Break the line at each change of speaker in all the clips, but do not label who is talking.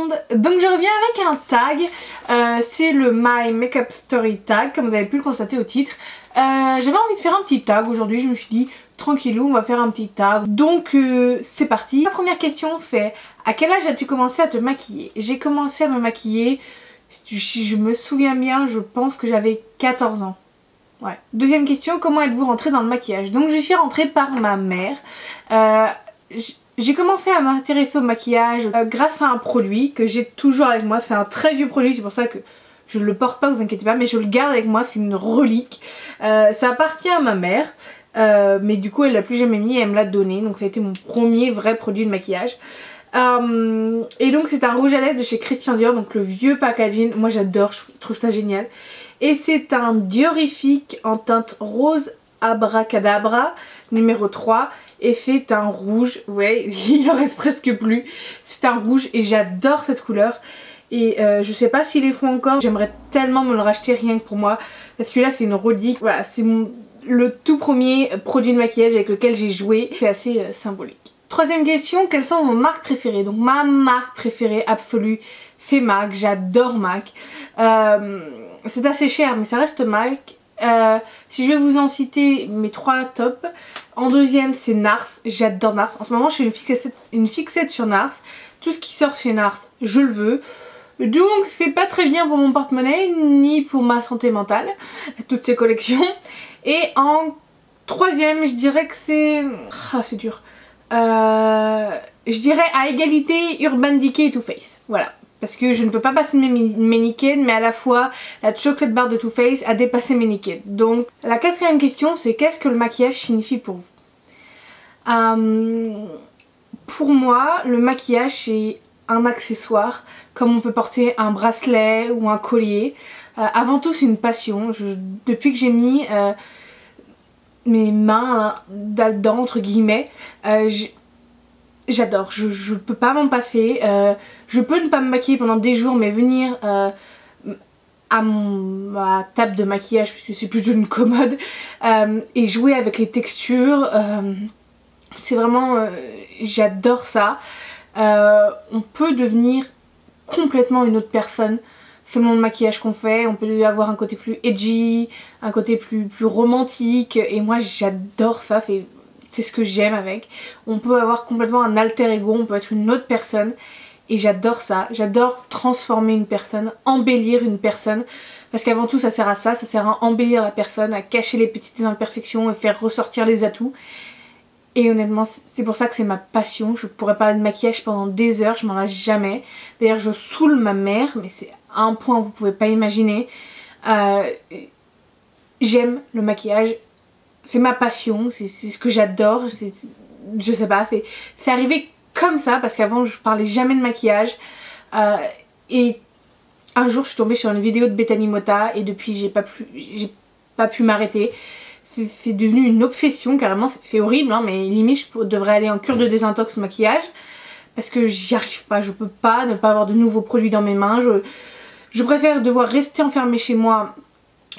monde. Donc je reviens avec un tag, c'est le My Makeup Story tag, comme vous avez pu le constater au titre. J'avais envie de faire un petit tag aujourd'hui, je me suis dit tranquillou, on va faire un petit tag. Donc c'est parti. La première question c'est: à quel âge as-tu commencé à te maquiller? J'ai commencé à me maquiller, si je me souviens bien, je pense que j'avais 14 ans. Ouais. Deuxième question: comment êtes-vous rentrée dans le maquillage? Donc je suis rentrée par ma mère. J'ai commencé à m'intéresser au maquillage grâce à un produit que j'ai toujours avec moi. C'est un très vieux produit, c'est pour ça que je ne le porte pas, vous inquiétez pas, mais je le garde avec moi, c'est une relique. Ça appartient à ma mère, mais du coup elle l'a plus jamais mis et elle me l'a donné. Donc ça a été mon premier vrai produit de maquillage. Et donc c'est un rouge à lèvres de chez Christian Dior, donc le vieux packaging. Moi j'adore, je trouve ça génial. Et c'est un diorifique en teinte rose abracadabra numéro 3. Et c'est un rouge, ouais, il en reste presque plus. C'est un rouge et j'adore cette couleur. Et je sais pas s'ils les font encore. J'aimerais tellement me le racheter rien que pour moi. Parce que là c'est une relique. Voilà, c'est le tout premier produit de maquillage avec lequel j'ai joué. C'est assez symbolique. Troisième question: quelles sont vos marques préférées? Donc ma marque préférée absolue, c'est MAC. J'adore MAC. C'est assez cher mais ça reste MAC. Si je vais vous en citer mes 3 tops, en deuxième c'est NARS. J'adore NARS. En ce moment je suis une fixette sur NARS. Tout ce qui sort chez NARS, je le veux. Donc c'est pas très bien pour mon porte-monnaie ni pour ma santé mentale, toutes ces collections. Et en troisième je dirais que c'est... Ah c'est dur. Je dirais à égalité Urban Decay et Too Faced. Voilà. Parce que je ne peux pas passer mes Naked, mais à la fois la chocolate bar de Too Faced a dépassé mes Naked. Donc la quatrième question c'est: qu'est-ce que le maquillage signifie pour vous? Pour moi le maquillage c'est un accessoire, comme on peut porter un bracelet ou un collier. Avant tout c'est une passion. Depuis que j'ai mis mes mains dedans entre guillemets, j'adore, je peux pas m'en passer. Je peux ne pas me maquiller pendant des jours, mais venir à ma table de maquillage, puisque c'est plutôt une commode, et jouer avec les textures, c'est vraiment... j'adore ça. On peut devenir complètement une autre personne selon le maquillage qu'on fait. On peut avoir un côté plus edgy, un côté plus romantique, et moi j'adore ça, c'est ce que j'aime avec. On peut avoir complètement un alter ego, on peut être une autre personne et j'adore ça. J'adore transformer une personne, embellir une personne, parce qu'avant tout ça sert à ça, ça sert à embellir la personne, à cacher les petites imperfections et faire ressortir les atouts. Et honnêtement c'est pour ça que c'est ma passion. Je pourrais parler de maquillage pendant des heures, je m'en lasse jamais. D'ailleurs je saoule ma mère, mais c'est à un point vous pouvez pas imaginer. J'aime le maquillage. C'est ma passion, c'est ce que j'adore, je sais pas, c'est arrivé comme ça parce qu'avant je parlais jamais de maquillage, et un jour je suis tombée sur une vidéo de Bethany Mota et depuis j'ai pas pu m'arrêter. C'est devenu une obsession carrément, c'est horrible hein, mais limite je devrais aller en cure de désintox maquillage parce que j'y arrive pas, je peux pas ne pas avoir de nouveaux produits dans mes mains. Je préfère devoir rester enfermée chez moi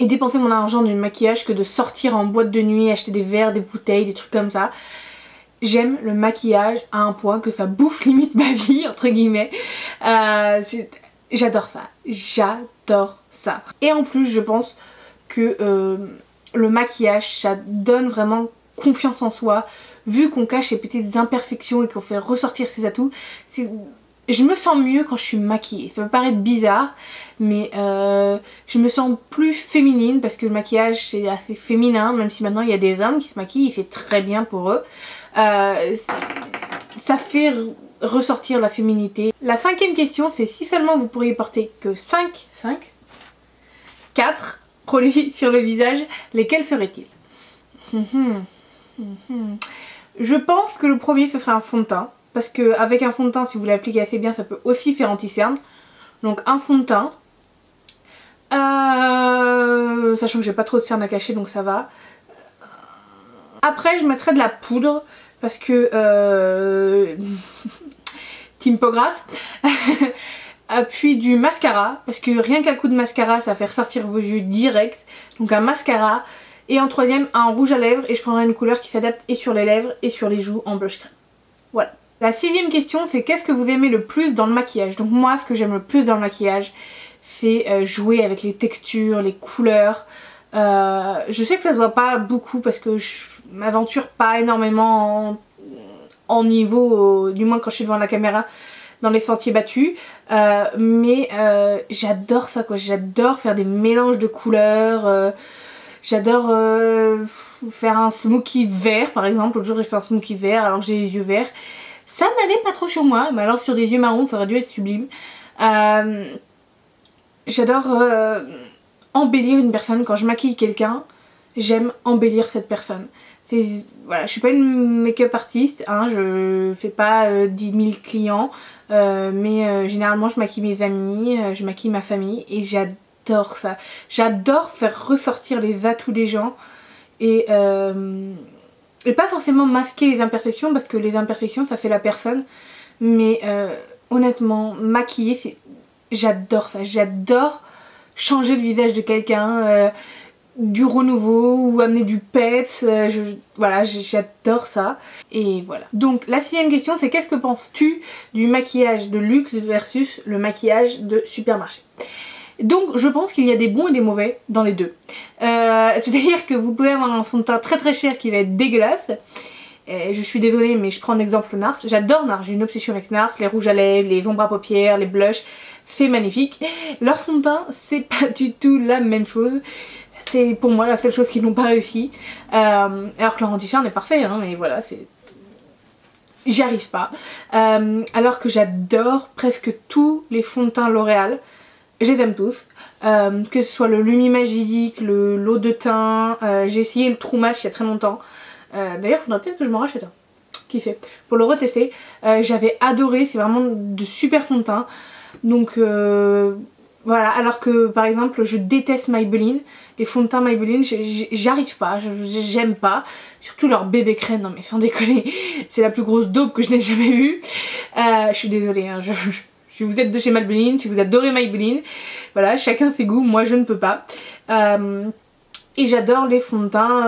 et dépenser mon argent dans le maquillage que de sortir en boîte de nuit, acheter des verres, des bouteilles, des trucs comme ça. J'aime le maquillage à un point que ça bouffe limite ma vie entre guillemets. J'adore ça, j'adore ça. Et en plus je pense que le maquillage ça donne vraiment confiance en soi, vu qu'on cache les petites imperfections et qu'on fait ressortir ses atouts. Je me sens mieux quand je suis maquillée. Ça peut paraître bizarre, mais je me sens plus féminine parce que le maquillage c'est assez féminin, même si maintenant il y a des hommes qui se maquillent et c'est très bien pour eux. Ça fait ressortir la féminité. La cinquième question c'est: si seulement vous pourriez porter que 4 produits sur le visage, lesquels seraient-ils? Je pense que le premier ce serait un fond de teint. Parce qu'avec un fond de teint, si vous l'appliquez assez bien, ça peut aussi faire anti-cerne. Donc un fond de teint. Sachant que j'ai pas trop de cernes à cacher, donc ça va. Après, je mettrais de la poudre. Parce que... Team peau grasse. Puis du mascara. Parce que rien qu'un coup de mascara, ça fait ressortir vos yeux direct. Donc un mascara. Et en troisième, un rouge à lèvres. Et je prendrai une couleur qui s'adapte et sur les lèvres et sur les joues en blush crème. Voilà. La 6e question, c'est qu'est-ce que vous aimez le plus dans le maquillage? Donc moi, ce que j'aime le plus dans le maquillage, c'est jouer avec les textures, les couleurs. Je sais que ça se voit pas beaucoup parce que je m'aventure pas énormément en niveau, du moins quand je suis devant la caméra, dans les sentiers battus. Mais j'adore ça, quoi. J'adore faire des mélanges de couleurs. J'adore faire un smokey vert, par exemple. L'autre jour, j'ai fait un smokey vert alors que j'ai les yeux verts. Ça n'allait pas trop sur moi, mais alors sur des yeux marrons, ça aurait dû être sublime. J'adore embellir une personne. Quand je maquille quelqu'un, j'aime embellir cette personne. Voilà, je suis pas une make-up artiste, hein, je fais pas 10 000 clients, mais généralement je maquille mes amis, je maquille ma famille et j'adore ça. J'adore faire ressortir les atouts des gens et pas forcément masquer les imperfections parce que les imperfections ça fait la personne, mais honnêtement maquiller j'adore ça, j'adore changer le visage de quelqu'un, du renouveau ou amener du peps, voilà, j'adore ça. Et voilà. Donc la 6e question, c'est qu'est-ce que penses-tu du maquillage de luxe versus le maquillage de supermarché? Donc je pense qu'il y a des bons et des mauvais dans les deux. C'est-à-dire que vous pouvez avoir un fond de teint très très cher qui va être dégueulasse. Et je suis désolée mais je prends en exemple Nars. J'adore Nars, j'ai une obsession avec Nars, les rouges à lèvres, les ombres à paupières, les blushs, c'est magnifique. Leur fond de teint, c'est pas du tout la même chose. C'est pour moi la seule chose qu'ils n'ont pas réussi. Alors que leur anti-cerne est parfait, hein, mais voilà, j'y arrive pas. Alors que j'adore presque tous les fonds de teint L'Oréal. Je les aime tous. Que ce soit le Lumi Magique, l'eau de teint. J'ai essayé le True Match il y a très longtemps. D'ailleurs, il faudra peut-être que je m'en rachète un. Qui sait. Pour le retester. J'avais adoré. C'est vraiment de super fonds de teint. Donc voilà, alors que par exemple je déteste Maybelline, les fonds de teint Maybelline, j'arrive pas, j'aime pas, surtout leur bébé crème, non mais sans déconner, c'est la plus grosse daube que je n'ai jamais vue. Je suis désolée, hein, si vous êtes de chez Maybelline, si vous adorez Maybelline, voilà, chacun ses goûts, moi je ne peux pas. Et j'adore les fonds de teint,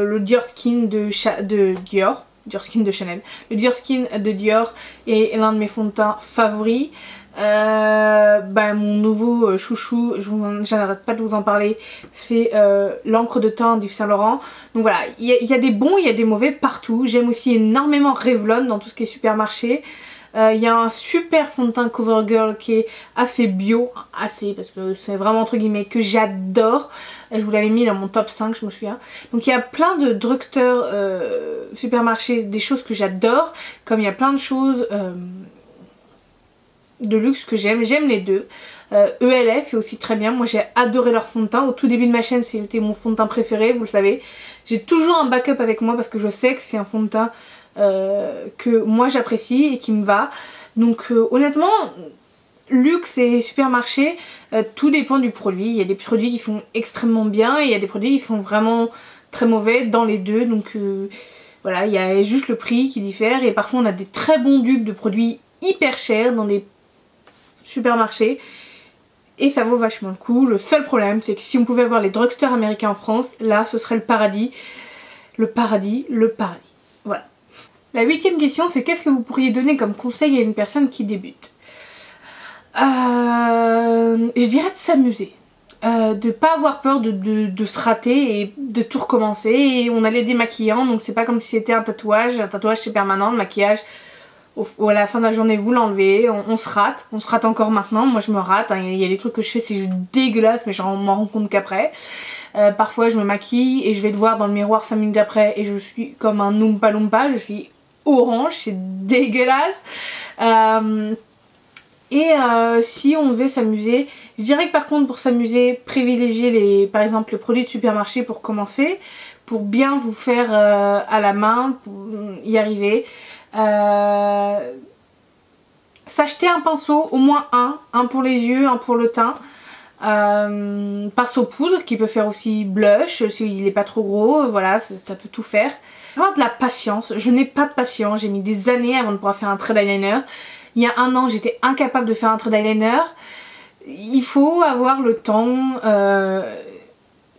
le Dior Skin de Dior. Dior Skin de Chanel. Le Dior Skin de Dior est l'un de mes fonds de teint favoris. Mon nouveau chouchou, j'en arrête pas de vous en parler, c'est l'encre de teint d'Yves Saint Laurent. Donc voilà, il y a des bons, il y a des mauvais partout. J'aime aussi énormément Revlon dans tout ce qui est supermarché. Il y a un super fond de teint CoverGirl qui est assez bio, assez parce que c'est vraiment entre guillemets que j'adore. Je vous l'avais mis dans mon top 5, je me souviens. Donc il y a plein de drugstores, supermarchés, des choses que j'adore, comme il y a plein de choses de luxe que j'aime les deux. ELF est aussi très bien, moi j'ai adoré leur fond de teint. Au tout début de ma chaîne c'était mon fond de teint préféré, vous le savez. J'ai toujours un backup avec moi parce que je sais que c'est un fond de teint que moi j'apprécie et qui me va. Donc honnêtement, luxe et supermarché, tout dépend du produit. Il y a des produits qui font extrêmement bien et il y a des produits qui font vraiment très mauvais dans les deux. Donc voilà, il y a juste le prix qui diffère et parfois on a des très bons dupes de produits hyper chers dans des supermarchés et ça vaut vachement le coup. Le seul problème c'est que si on pouvait avoir les drugstores américains en France, là ce serait le paradis. Le paradis, le paradis. Voilà. La 8e question, c'est qu'est-ce que vous pourriez donner comme conseil à une personne qui débute? Je dirais de s'amuser. De pas avoir peur de se rater et de tout recommencer. Et on a les démaquillants, donc c'est pas comme si c'était un tatouage. Un tatouage c'est permanent, le maquillage, à la fin de la journée vous l'enlevez, on se rate encore maintenant. Moi je me rate, hein. Il y a des trucs que je fais c'est dégueulasse mais j'en m'en rends compte qu'après. Parfois je me maquille et je vais le voir dans le miroir 5 minutes après et je suis comme un Oompa Loompa, je suis orange, c'est dégueulasse. Si on devait s'amuser, je dirais que par contre pour s'amuser, privilégier par exemple les produits de supermarché pour commencer, pour bien vous faire à la main, pour y arriver. S'acheter un pinceau, au moins un pour les yeux, un pour le teint. Pinceau poudre qui peut faire aussi blush s'il n'est pas trop gros, voilà, ça peut tout faire. Avoir de la patience, je n'ai pas de patience, j'ai mis des années avant de pouvoir faire un trait d'eyeliner. Il y a un an j'étais incapable de faire un trait d'eyeliner. Il faut avoir le temps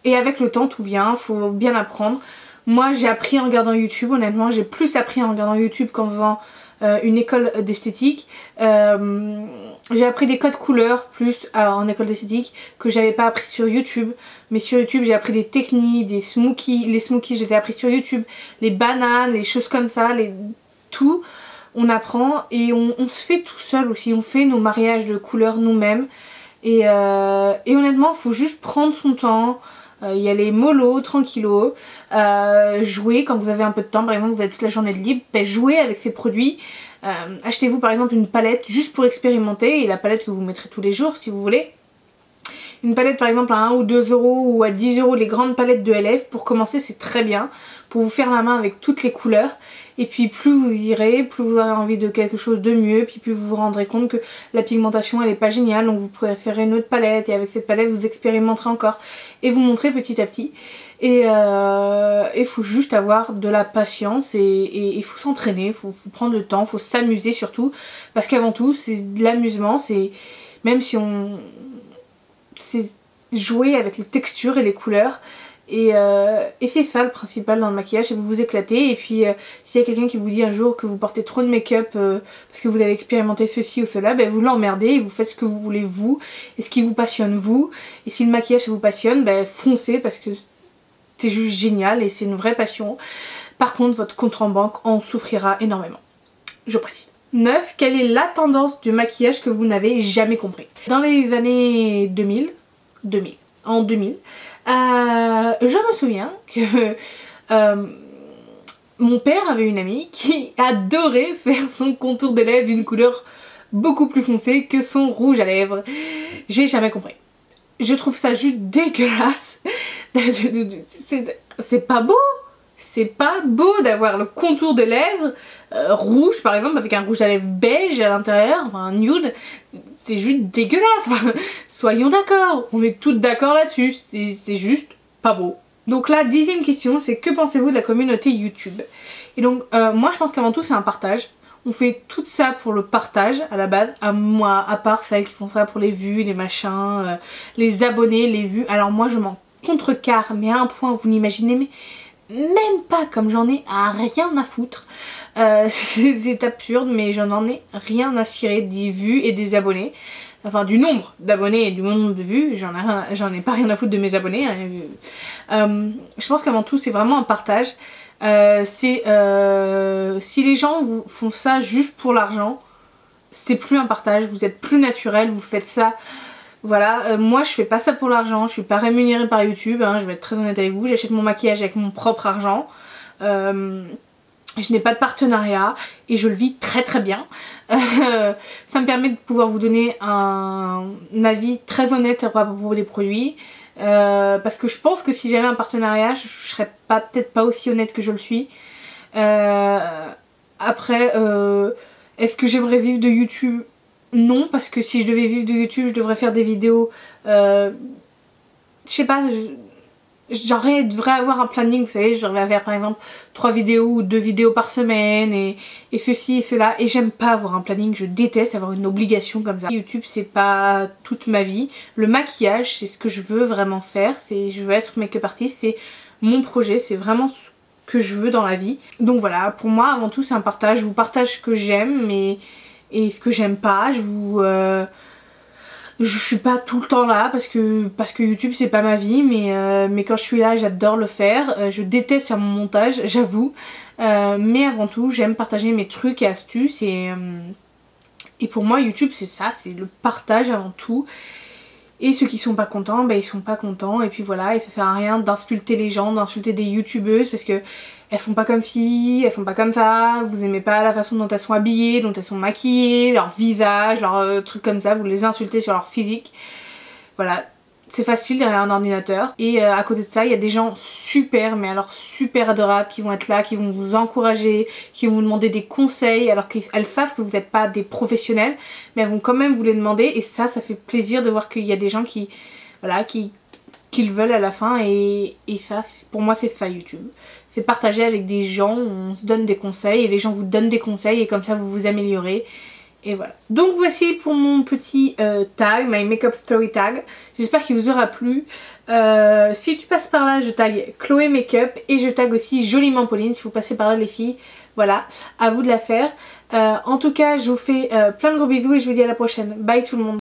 et avec le temps tout vient, il faut bien apprendre. Moi j'ai appris en regardant YouTube, honnêtement j'ai plus appris en regardant YouTube qu'en faisant une école d'esthétique. J'ai appris des codes couleurs plus en école d'esthétique que j'avais pas appris sur YouTube. Mais sur YouTube j'ai appris des techniques, des smoothies. Les smoothies je les ai appris sur YouTube. Les bananes, les choses comme ça, tout. On apprend et on se fait tout seul aussi. On fait nos mariages de couleurs nous-mêmes. Et honnêtement, il faut juste prendre son temps. Y aller mollo, tranquillo, jouer quand vous avez un peu de temps, par exemple vous avez toute la journée de libre, jouer avec ces produits, achetez-vous par exemple une palette juste pour expérimenter, et la palette que vous mettrez tous les jours si vous voulez. Une palette par exemple à 1 ou 2 euros ou à 10 euros, les grandes palettes de LF, pour commencer c'est très bien, pour vous faire la main avec toutes les couleurs. Et puis plus vous irez, plus vous aurez envie de quelque chose de mieux, puis plus vous vous rendrez compte que la pigmentation elle est pas géniale, donc vous préférez une autre palette, et avec cette palette vous expérimenterez encore et vous montrez petit à petit. Et il faut juste avoir de la patience et il faut s'entraîner, il faut prendre le temps, il faut s'amuser surtout, parce qu'avant tout c'est de l'amusement, c'est même si c'est jouer avec les textures et les couleurs. Et c'est ça le principal dans le maquillage, c'est que vous vous éclatez. Et puis s'il y a quelqu'un qui vous dit un jour que vous portez trop de make-up parce que vous avez expérimenté ceci ou cela, ben vous l'emmerdez et vous faites ce que vous voulez vous et ce qui vous passionne vous. Et si le maquillage ça vous passionne, ben foncez parce que c'est juste génial et c'est une vraie passion. Par contre votre compte en banque en souffrira énormément, je précise. 9. Quelle est la tendance du maquillage que vous n'avez jamais compris? Dans les années 2000, en 2000, je me souviens que mon père avait une amie qui adorait faire son contour de lèvres d'une couleur beaucoup plus foncée que son rouge à lèvres. J'ai jamais compris. Je trouve ça juste dégueulasse. C'est pas beau. C'est pas beau d'avoir le contour de lèvres rouge par exemple avec un rouge à lèvres beige à l'intérieur, enfin un nude. C'est juste dégueulasse. Soyons d'accord, on est toutes d'accord là-dessus, c'est juste pas beau. Donc la 10e question, c'est que pensez-vous de la communauté YouTube? Et donc moi je pense qu'avant tout c'est un partage. On fait tout ça pour le partage à la base, à part celles qui font ça pour les vues, les machins, les abonnés, les vues. Alors moi je m'en contrecarre, mais à un point vous n'imaginez même pas comme j'en ai rien à foutre. C'est absurde, mais j'en ai rien à cirer des vues et des abonnés. Enfin du nombre d'abonnés et du nombre de vues, j'en ai pas rien à foutre de mes abonnés. Je pense qu'avant tout c'est vraiment un partage. Si les gens vous font ça juste pour l'argent, c'est plus un partage, vous êtes plus naturel, vous faites ça. Voilà, moi je fais pas ça pour l'argent, je suis pas rémunérée par YouTube, je vais être très honnête avec vous, j'achète mon maquillage avec mon propre argent. Je n'ai pas de partenariat et je le vis très très bien. Ça me permet de pouvoir vous donner un avis très honnête à propos des produits. Parce que je pense que si j'avais un partenariat, je serais peut-être pas aussi honnête que je le suis. Après, est-ce que j'aimerais vivre de YouTube? Non, parce que si je devais vivre de YouTube, je devrais faire des vidéos. Je sais pas. Je devrais avoir un planning, vous savez, je devrais faire par exemple 3 vidéos ou 2 vidéos par semaine et ceci et cela. Et j'aime pas avoir un planning, je déteste avoir une obligation comme ça. YouTube c'est pas toute ma vie. Le maquillage c'est ce que je veux vraiment faire, je veux être make-up artist, c'est mon projet, c'est vraiment ce que je veux dans la vie. Donc voilà, pour moi avant tout c'est un partage, je vous partage ce que j'aime et ce que j'aime pas, je suis pas tout le temps là parce que YouTube c'est pas ma vie, mais quand je suis là j'adore le faire. Je déteste faire mon montage, j'avoue, mais avant tout j'aime partager mes trucs et astuces et pour moi YouTube c'est ça, c'est le partage avant tout. Et ceux qui sont pas contents, ben ils sont pas contents et puis voilà, et ça sert à rien d'insulter les gens, d'insulter des youtubeuses parce que elles font pas comme ci, elles font pas comme ça, vous aimez pas la façon dont elles sont habillées, dont elles sont maquillées, leur visage, leur trucs comme ça, vous les insultez sur leur physique. Voilà, c'est facile derrière un ordinateur. Et à côté de ça, il y a des gens super, mais alors super adorables qui vont être là, qui vont vous encourager, qui vont vous demander des conseils alors qu'elles savent que vous n'êtes pas des professionnels, mais elles vont quand même vous les demander et ça fait plaisir de voir qu'il y a des gens qui le veulent à la fin et ça, pour moi c'est ça YouTube. C'est partager avec des gens, on se donne des conseils et les gens vous donnent des conseils et comme ça vous vous améliorez. Et voilà. Donc voici pour mon petit tag, my makeup story tag. J'espère qu'il vous aura plu. Si tu passes par là, je tag Chloé Makeup et je tag aussi Joliment Pauline. Si vous passez par là les filles, Voilà, à vous de la faire. En tout cas, je vous fais plein de gros bisous et je vous dis à la prochaine. Bye tout le monde.